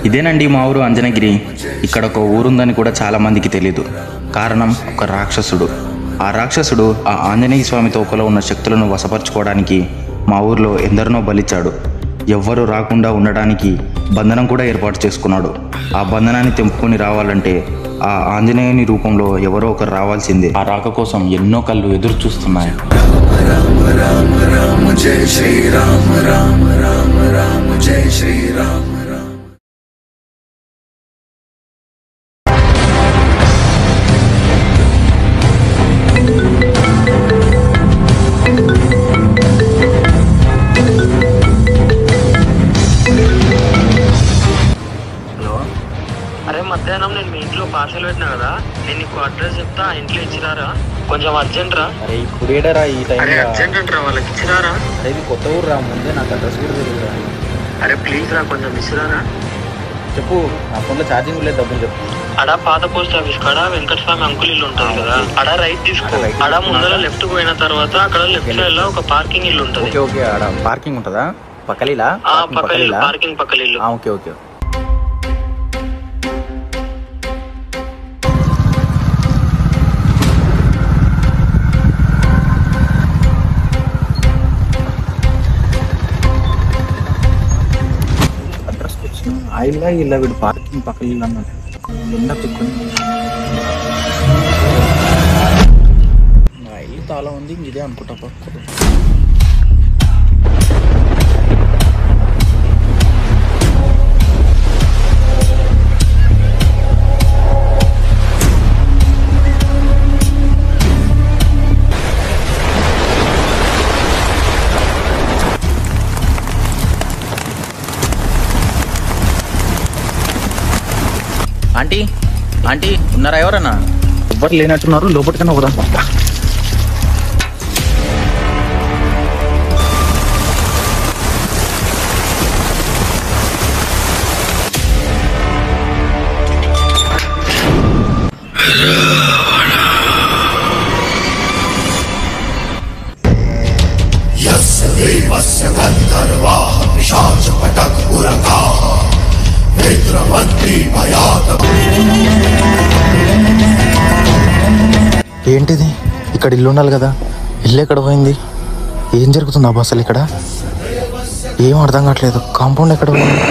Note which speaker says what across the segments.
Speaker 1: ఇదేనండి మా ఊరు అంజనగిరి. ఇక్కడ ఒక ఊరుందని కూడా చాలామందికి తెలీదు. కారణం ఒక రాక్షసుడు. ఆ రాక్షసుడు ఆ ఆంజనేయ స్వామి తోకలో ఉన్న శక్తులను వశపరచుకోవడానికి మా ఊర్లో ఎందరినో బలిచ్చాడు. ఎవ్వరూ రాకుండా ఉండడానికి బంధనం కూడా ఏర్పాటు చేసుకున్నాడు. ఆ బంధనాన్ని తెంపుకొని రావాలంటే ఆ ఆంజనేయుని రూపంలో ఎవరో ఒకరు రావాల్సిందే. ఆ రాక కోసం ఎన్నో కళ్ళు ఎదురు చూస్తున్నాయి. రామ రామ రామ జయ శ్రీరామ రామ రామ రామ జయ శ్రీరామ.
Speaker 2: అరే మధ్యాహ్నం నేను మీ ఇంట్లో పార్సల్ పెట్టినా కదా, నేను నీకు అడ్రస్ చెప్తా, ఆ ఇంట్లో ఇచ్చిరారా, కొంచెం అర్జెంట్ రా.
Speaker 1: అరే ఇప్పుడు ఏడరా ఈ టైం?
Speaker 2: అరే అర్జెంట్ అంటారా, వాళ్ళకి ఇచ్చిరారా.
Speaker 1: అరే ఇది కొత్త ఊరు రా, ముందే నాకు అడ్రస్ కూడా తెలియదు.
Speaker 2: అరే ప్లీజ్ రా, కొంచెం ఇచ్చిరారా.
Speaker 1: చెప్పు, నా ఫోన్లో ఛార్జింగ్ లేదు, డబ్బులు చెప్పు.
Speaker 2: అడ పాత పోస్ట్ ఆఫీస్ కాడ వెంకటస్వామి అంకుల్ ఇల్లు ఉంటుంది కదా, అడ రైట్ తీసుకో. అడ ముందర లెఫ్ట్ పోయిన తర్వాత అక్కడ లెఫ్ట్ సైడ్ లో ఒక పార్కింగ్ ఇల్లు ఉంటుంది.
Speaker 1: ఓకే ఓకే, ఆడ పార్కింగ్ ఉంటుందా? పక్కలీలా?
Speaker 2: పార్కింగ్ పక్కలిల్లు.
Speaker 1: Okay okay. ఇలా ఇలా వీడు పార్కింగ్ పక్కన ఇల్లు అన్నాడు. ఎండ తిక్కుని నా ఇల్లు తాళం ఉంది, ఇదే అనుకుంటా పక్క. ఆంటీ ఆంటీ ఉన్నారా? ఎవరన్నా? ఎవ్వరు లేనట్టున్నారు, లోపలికన్నా పోదాం. ఏంటిది? ఇక్కడ ఇల్లు ఉండాలి కదా, ఇల్లు ఎక్కడ పోయింది? ఏం జరుగుతుంది అబ్బా అసలు ఇక్కడ? ఏం అర్థం కావట్లేదు. కాంపౌండ్ ఎక్కడ పోయింది?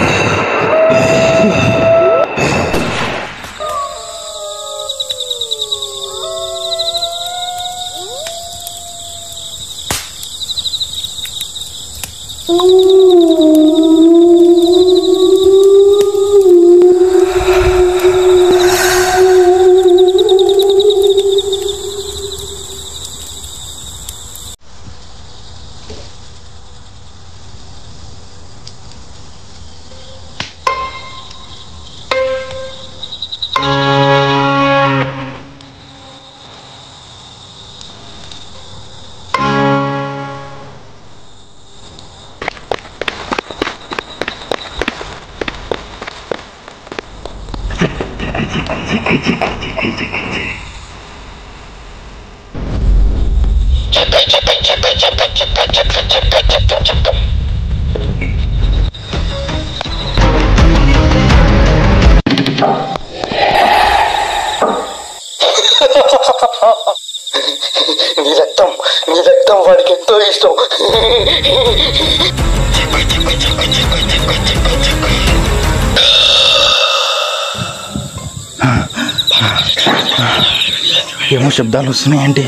Speaker 1: నీ రక్తం వాడికి ఎంతో ఇష్టం. ఏమో శబ్దాలు వస్తున్నాయండి.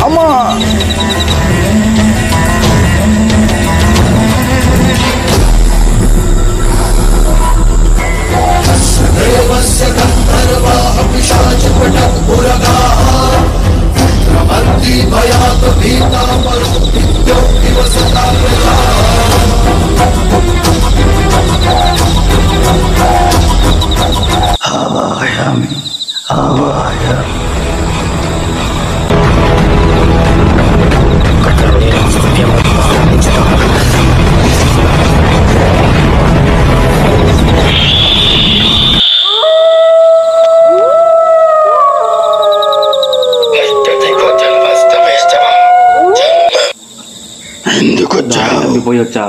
Speaker 1: అమ్మా తీసుకుపోయి వచ్చా,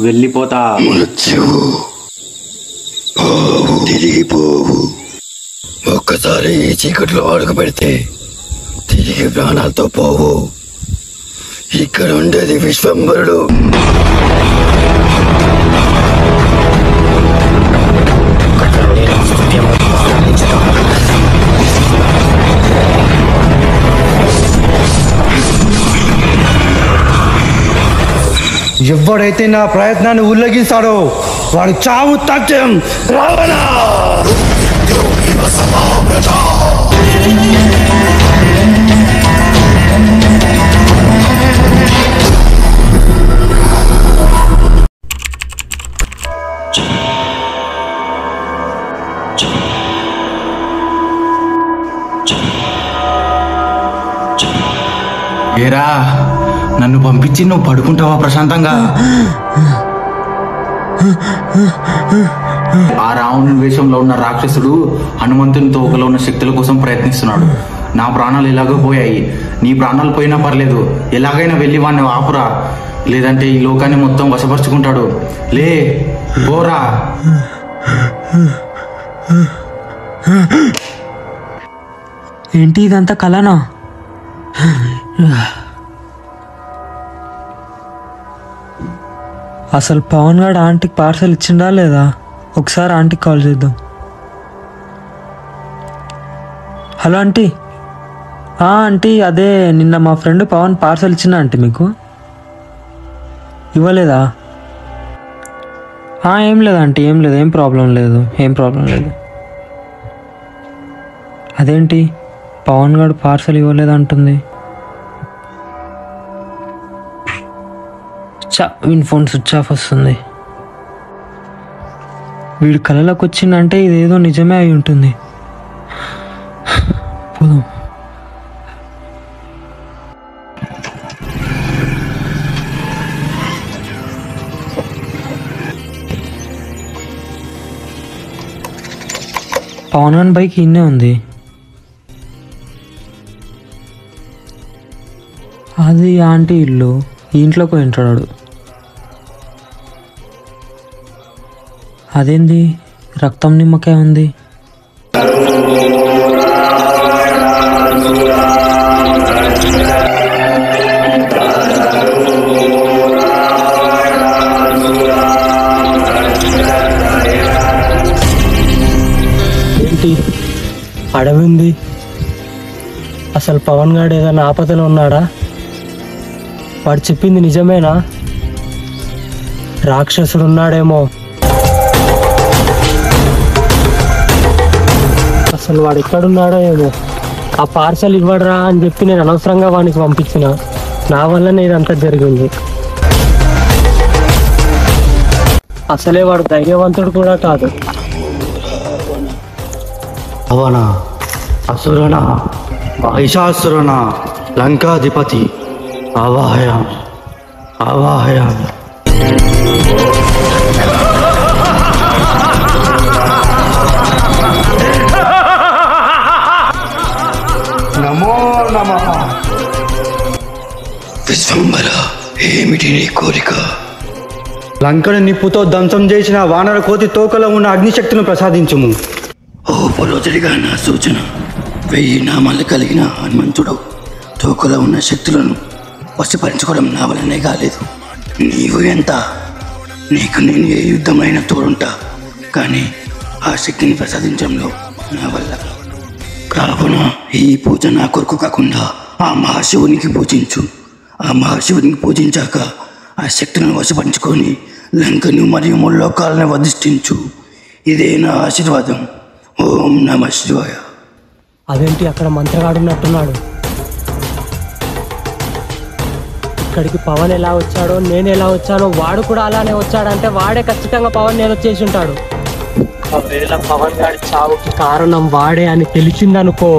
Speaker 1: వెళ్ళిపోతా.
Speaker 3: మృత్యువు పోవు, తిరిగిపోవు. ఒక్కసారి ఈ చీకట్లో అడుగు పెడితే తిరిగి ప్రాణాలతో పోవు. ఇక్కడ ఉండేది విశ్వంబరుడు.
Speaker 4: ఎవడైతే నా ప్రయత్నాన్ని ఉల్లంఘిస్తాడో వాడు చావు తథ్యం. రావణ
Speaker 1: ఏరా, నన్ను పంపించి నువ్వు పడుకుంటావా ప్రశాంతంగా? ఆ రావణుని వేషంలో ఉన్న రాక్షసుడు హనుమంతుని తోకలో ఉన్న శక్తుల కోసం ప్రయత్నిస్తున్నాడు. నా ప్రాణాలు ఎలాగో పోయాయి, నీ ప్రాణాలు పోయినా పర్లేదు, ఎలాగైనా వెళ్ళి వాడిని ఆపురా, లేదంటే ఈ లోకాన్ని మొత్తం వశపరుచుకుంటాడు. లే పోరా.
Speaker 5: ఏంటి ఇదంతా కలనా? అసలు పవన్ గారు ఆంటీకి పార్సల్ ఇచ్చిండా లేదా? ఒకసారి ఆంటీకి కాల్ చేద్దాం. Hello aunty. ఆంటీ, అదే నిన్న మా ఫ్రెండ్ పవన్ పార్సల్ ఇచ్చిందా ఆంటీ? మీకు ఇవ్వలేదా? ఏం లేదు ఆంటీ, ఏం లేదు, ఏం ప్రాబ్లం లేదు. అదేంటి పవన్ గారు పార్సల్ ఇవ్వలేదంటుంది? వీని ఫోన్ స్విచ్ ఆఫ్ వస్తుంది. వీడి కళలోకి వచ్చిందంటే ఇదేదో నిజమే అయి ఉంటుంది. పోదాం. పవన్ గారి బైక్ ఇన్నే ఉంది. అది ఆంటీ ఇల్లు, ఈ ఇంట్లోకి పోయింటాడు. అదేంది రక్తం నిమ్మకాయ ఉంది? ఏంటి అడవి ఉంది? అసలు పవన్ గారు ఏదైనా ఆపదలో ఉన్నాడా? వాడు చెప్పింది నిజమేనా? రాక్షసుడు ఉన్నాడేమో. అసలు వాడు ఎక్కడున్నాడో ఏమో. ఆ పార్సల్ ఇవ్వడరా అని చెప్పి నేను అనవసరంగా వానికి పంపించిన. నా వల్లనే ఇదంతా జరిగింది. అసలే వాడు ధైర్యవంతుడు కూడా కాదు.
Speaker 4: అవన అసురణ మహిషాసురణ లంకాధిపతి ఆవాహయామి. నమో నమః.
Speaker 3: విశ్వంబర, ఏమిటి నీ కోరిక?
Speaker 4: లంకను నిప్పుతో ధ్వంసం చేసిన వానర కోతి తోకలో ఉన్న అగ్నిశక్తిని ప్రసాదించుము.
Speaker 3: ఓ పొలోతుడిగా నా సూచన. 1000 నామాలు కలిగిన హనుమంతుడు తోకలో ఉన్న శక్తులను వశపరించుకోవడం నా వల్లనే కాలేదు. నీవు ఎంత? నీకు నేను ఏ యుద్ధమైనా తోడుంటా, కానీ ఆ శక్తిని ప్రసాదించడంలో నా వల్ల కావున ఈ పూజ నా కొరకు కాకుండా ఆ మహాశివునికి పూజించు. ఆ మహాశివునికి పూజించాక ఆ శక్తులను వశపరించుకొని లంకను మరియు ముల్లోకాలను వధిష్ఠించు. ఇదే నా ఆశీర్వాదం. ఓం నమః శివాయ.
Speaker 5: అదేంటి అక్కడ మంత్రగాడు ఉన్నట్టున్నాడు? ఇక్కడికి పవన్ ఎలా వచ్చాడో, నేను ఎలా వచ్చానో వాడు కూడా అలానే వచ్చాడంటే వాడే ఖచ్చితంగా పవన్ నేను చేసి ఉంటాడు. ఒకవేళ పవన్ గారి చావుకి కారణం వాడే అని తెలిసిందనుకో,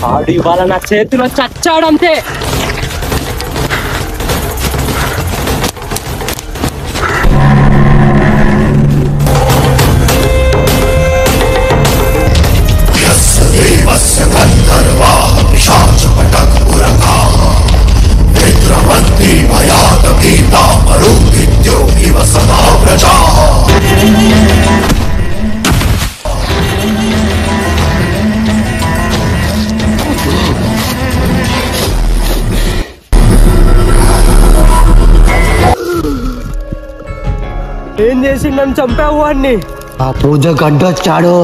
Speaker 5: వాడు ఇవాళ నా చేతిలో చచ్చాడంతే.
Speaker 3: భయాత గీతా మరో
Speaker 5: చేసి నన్ను చంపావు వాడిని.
Speaker 3: ఆ పూజ గడ్డొచ్చాడు.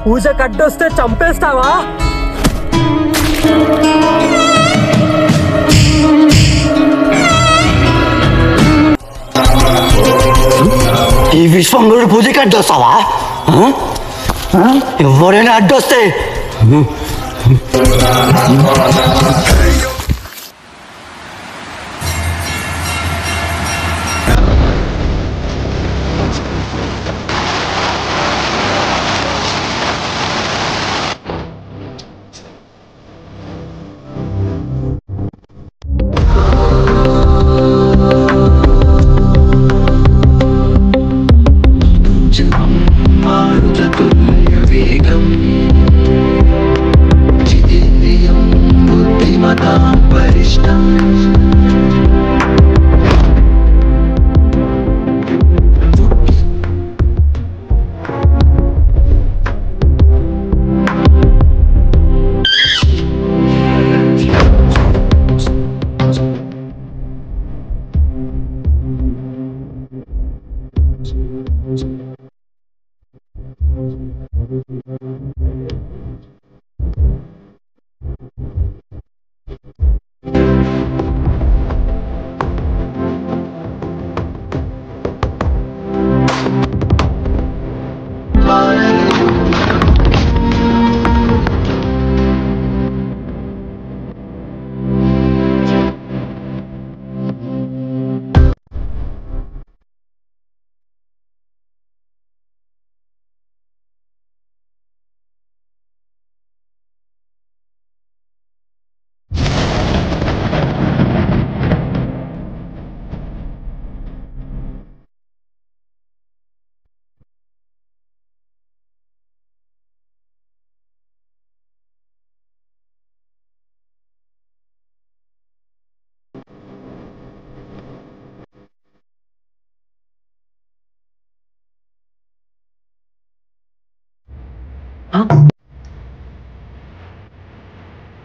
Speaker 5: పూజ కడ్డొస్తే చంపేస్తావా?
Speaker 3: ఈ విశ్వంగుడు పూజకి అడ్డొస్తావా? ఎవరైనా అడ్డొస్తే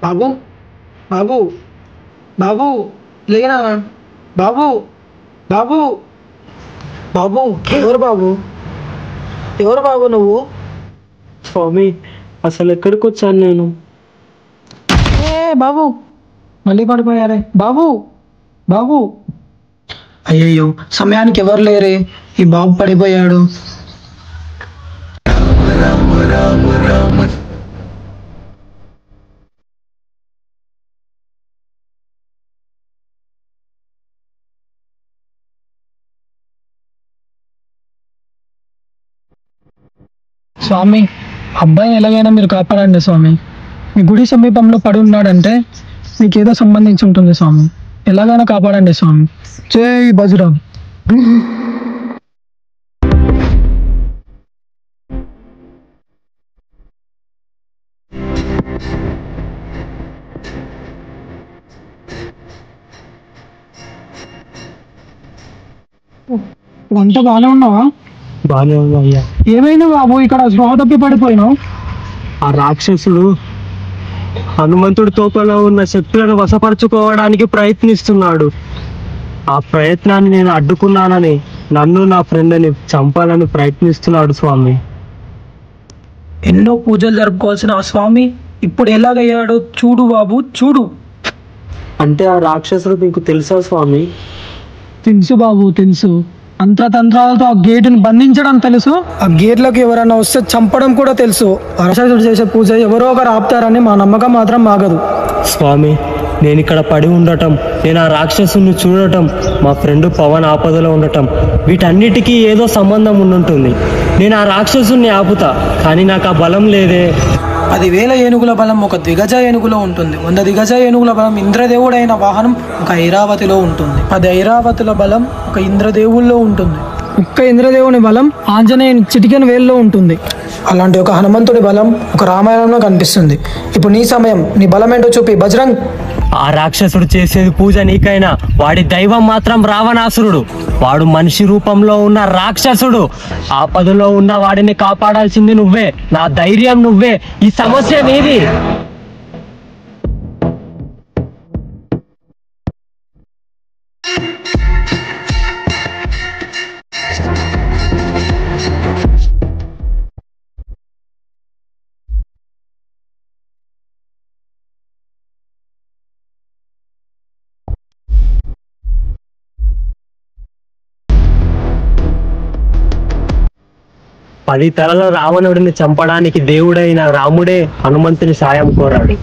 Speaker 5: బాబు బాబు బాబు లేనా? బాబు బాబు బాబు ఎవరు బాబు? ఎవరు బాబు నువ్వు? స్వామి అసలు ఎక్కడికి వచ్చాను నేను? బాబు మళ్ళీ పడిపోయారే. బాబు బాబు అయ్యయ్యో సమయానికి ఎవరు లేరే, ఈ బాబు పడిపోయాడు. స్వామి అబ్బాయిని ఎలాగైనా మీరు కాపాడండి స్వామి. మీ గుడి సమీపంలో పడి ఉన్నాడంటే మీకేదో సంబంధించి ఉంటుంది స్వామి. ఎలాగైనా కాపాడండి స్వామి. జై బజరంగ్. వంట బాగానే ఉన్నావా? బాగానే ఉన్నా అయ్యా. ఏమైనా బాబు ఇక్కడ స్పృహ తప్పి పడిపోయినావు? ఆ రాక్షసుడు హనుమంతుడి తోకలో ఉన్న శక్తులను వశపరుచుకోవడానికి ప్రయత్నిస్తున్నాడు. ఆ ప్రయత్నాన్ని నేను అడ్డుకున్నానని నన్ను నా ఫ్రెండ్ని చంపాలని ప్రయత్నిస్తున్నాడు స్వామి. ఎన్నో పూజలు జరుపుకోవాల్సిన ఆ స్వామి ఇప్పుడు ఎలాగయ్యాడో చూడు బాబు చూడు. అంటే ఆ రాక్షసుడు మీకు తెలుసా స్వామి? తెలుసు బాబు తెలుసు. తంత్రాలతో ఆ గేటుని బంధించడం తెలుసు. ఆ గేట్లకు ఎవరైనా వస్తే చంపడం కూడా తెలుసు. రాక్షసుడు చేసే పూజ ఎవరో ఒకరు ఆపుతారని మా నమ్మకం మాత్రం ఆగదు స్వామి. నేను ఇక్కడ పడి ఉండటం, నేను ఆ రాక్షసుని చూడటం, మా ఫ్రెండ్ పవన్ ఆపదలో ఉండటం, వీటన్నిటికీ ఏదో సంబంధం ఉండుంటుంది. నేను ఆ రాక్షసుని ఆపుతా, కానీ నాకు ఆ బలం లేదే. 10,000 ఏనుగుల బలం ఒక దిగజ ఏనుగులో ఉంటుంది. 100 దిగజ ఏనుగుల బలం ఇంద్రదేవుడైన వాహనం ఒక ఐరావతిలో ఉంటుంది. 10 ఐరావతుల బలం ఒక ఇంద్రదేవుల్లో ఉంటుంది. ఒక్క ఇంద్రదేవుని బలం ఆంజనేయుని చిటికెన వేల్లో ఉంటుంది. అలాంటి ఒక హనుమంతుడి బలం ఒక రామాయణంలో కనిపిస్తుంది. ఇప్పుడు నీ సమయం, నీ బలం ఏంటో చూపి బజరంగ్. ఆ రాక్షసుడు చేసేది పూజ నీకైనా, వాడి దైవం మాత్రం రావణాసురుడు. వాడు మనిషి రూపంలో ఉన్న రాక్షసుడు. ఆపదలో ఉన్న వాడిని కాపాడాల్సింది నువ్వే. నా ధైర్యం నువ్వే. ఈ సమస్య నీది. 10 తలల రావణుడిని చంపడానికి దేవుడైన రాముడే హనుమంతుని సాయం కోరాడు.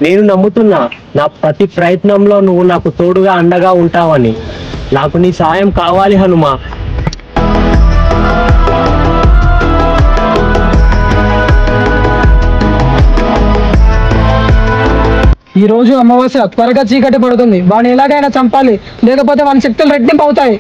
Speaker 5: నేను నమ్ముతున్నా నా ప్రతి ప్రయత్నంలో నువ్వు నాకు తోడుగా అండగా ఉంటావని. నాకు నీ సాయం కావాలి హనుమా.
Speaker 6: ఈ రోజు అమావాస్య, త్వరగా చీకటి పడుతుంది. వాడిని ఎలాగైనా చంపాలి, లేకపోతే వాని శక్తులు రెట్టింపు అవుతాయి.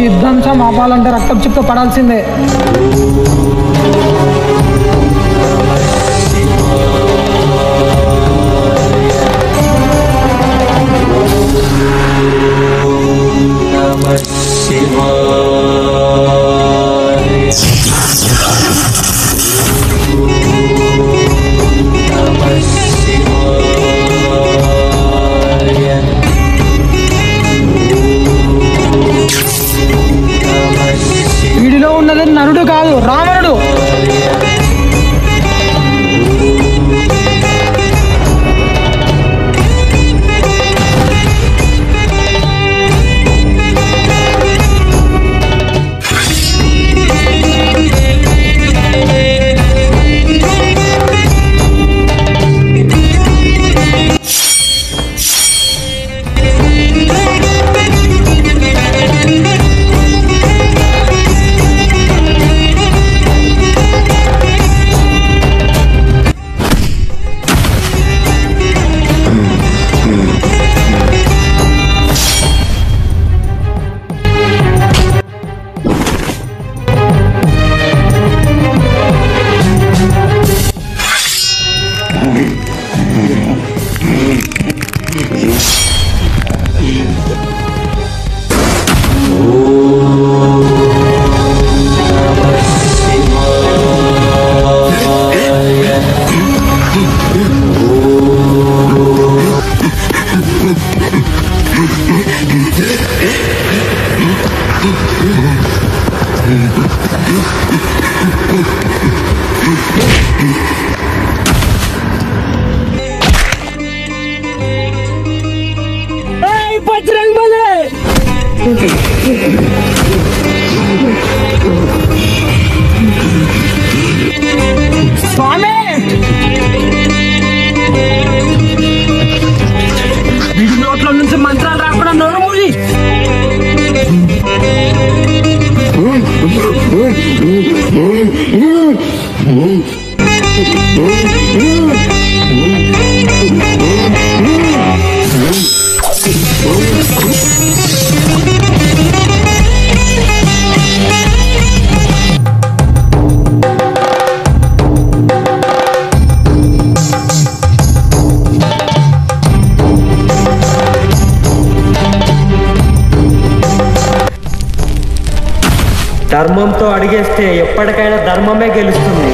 Speaker 6: యుద్ధంసం ఆపాలంటే రక్తం చుక్క పడాల్సిందే. వీడిలో ఉన్నది నరుడు కాదు, రావణుడు. స్వామి, వీడి నోట్ల నుంచి మంత్రాలు రాకుండా నోరు మూయి. ధర్మంతో అడిగేస్తే ఎప్పటికైనా ధర్మమే గెలుస్తుంది.